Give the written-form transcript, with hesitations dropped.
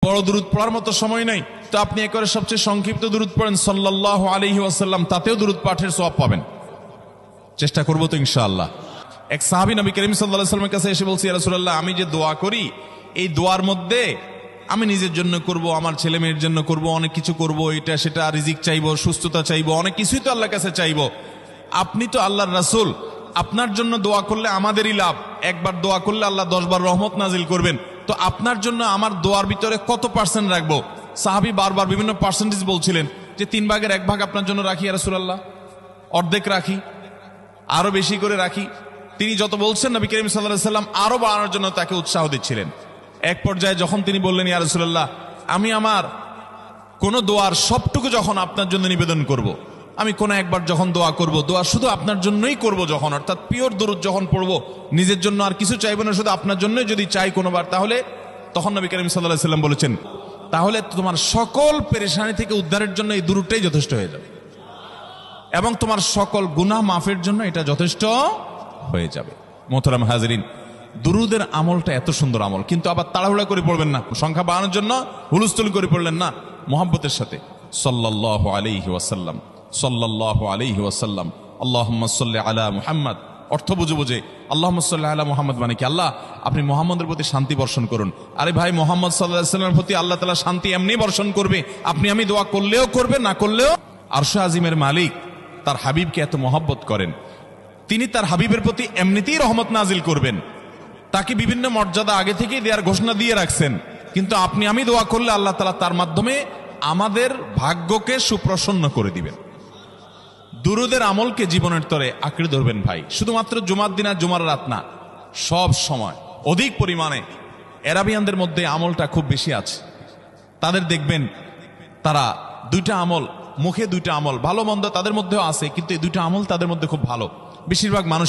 বড় দুরূদ পড়ার মতো সময় নাই, তো আপনি একেবারে সবচেয়ে সংক্ষিপ্ত দুরূদ পড়েন সাল্লাল্লাহু আলাইহি ওয়াসাল্লাম, তাতেও দুরূদ পাঠের সওয়াব পাবেন। চেষ্টা করব তো ইনশাআল্লাহ। এক সাহাবী নবী করিম সাল্লাল্লাহু আলাইহি ওয়াসাল্লামের কাছে এসে বলছে, ইয়া রাসূলুল্লাহ, আমি যে দোয়া করি এই দোয়ার মধ্যে আমি নিজের জন্য করব, আমার ছেলে মেয়ের জন্য করব, অনেক কিছু করব, এটা সেটা, রিজিক চাইবো, সুস্থতা চাইবো, অনেক কিছুই তো আল্লাহর কাছে চাইবো। আপনি তো আল্লাহর রাসূল, আপনার জন্য দোয়া করলে আমাদেরই লাভ, একবার দোয়া করলে আল্লাহ 10 বার রহমত নাজিল করবেন, তো আপনার জন্য আমার দোয়ার ভিতরে কত পার্সেন্ট রাখবো? সাহাবী বারবার বিভিন্ন পার্সেন্টেজ বলছিলেন যে 3 ভাগের 1 ভাগ আপনার জন্য রাখি ইয়া রাসূলুল্লাহ, অর্ধেক রাখি, আরো বেশি করে রাখি। তিনি যত বলছেন নবী করিম সাল্লাল্লাহু আলাইহি ওয়াসাল্লাম আরো বাড়ানোর জন্য তাকে উৎসাহ দিচ্ছিলেন। এক পর্যায়ে যখন তিনি বললেন, ইয়া রাসূলুল্লাহ, আমি আমার কোন দোয়ার সবটুকু যখন আপনার জন্য নিবেদন করব, আমি কোন একবার যখন দোয়া করব, দোয়া শুধু আপনার জন্যই করব যখন, অর্থাৎ পিওর দরুদ যখন পড়ব, নিজের জন্য আর কিছু চাইব না, শুধু আপনার জন্যই যদি চাই কোনোবার, তাহলে তখন নবী করিম সাল্লাল্লাহু আলাইহি ওয়াসাল্লাম বলেছেন, তাহলে তোমার সকল পেরেশানি থেকে উদ্ধারের জন্য এই দুরূদটাই যথেষ্ট হয়ে যাবে, এবং তোমার সকল গুনাহ মাফের জন্য এটা যথেষ্ট হয়ে যাবে। মোহতারাম হাজরিন, দুরুদের আমলটা এত সুন্দর আমল, কিন্তু আবার তাড়াহুড়া করে পড়বেন না, সংখ্যা বাড়ানোর জন্য হুলস্থুল করে পড়লেন না, মুহাব্বতের সাথে সাল্লাল্লাহু আলাইহি ওয়াসাল্লাম, সাল্লাল্লাহু আলাইহি ওয়াসাল্লাম, আল্লাহুম্মা সাল্লি আলা মুহাম্মদ। অর্থ বুঝে বুঝে আল্লাহুম্মা সাল্লি আলা মুহাম্মদ মানে কি? আল্লাহ, আপনি মুহাম্মদের প্রতি শান্তি বর্ষণ করুন। আরে ভাই, মুহাম্মদ সাল্লাল্লাহু আলাইহি ওয়াসাল্লামের প্রতি আল্লাহ তাআলা শান্তি এমনি বর্ষণ করবে, আপনি আমি দোয়া করলেও করবে, না করলেও। আরশ আজিমের মালিক তার হাবিবকে এত মহব্বত করেন, তিনি তার হাবিবের প্রতি এমনিতেই রহমত নাজিল করবেন, তাকে বিভিন্ন মর্যাদা আগে থেকেই দেওয়ার ঘোষণা দিয়ে রাখছেন, কিন্তু আপনি আমি দোয়া করলে আল্লাহ তাআলা তার মাধ্যমে আমাদের ভাগ্যকে সুপ্রসন্ন করে দিবেন। দুরুদের আমলকে জীবনের তরে আঁকড়ে ধরবেন ভাই, শুধুমাত্র জুমার দিন আর জুমার রাত না, সব সময় অধিক পরিমাণে। এরাবিয়ানদের মধ্যে আমলটা খুব বেশি আছে, তাদের দেখবেন তারা 2টা আমল, মুখে 2টা আমল, ভালো মন্দ তাদের মধ্যেও আছে, কিন্তু এই 2টা আমল তাদের মধ্যে খুব ভালো। বেশিরভাগ মানুষ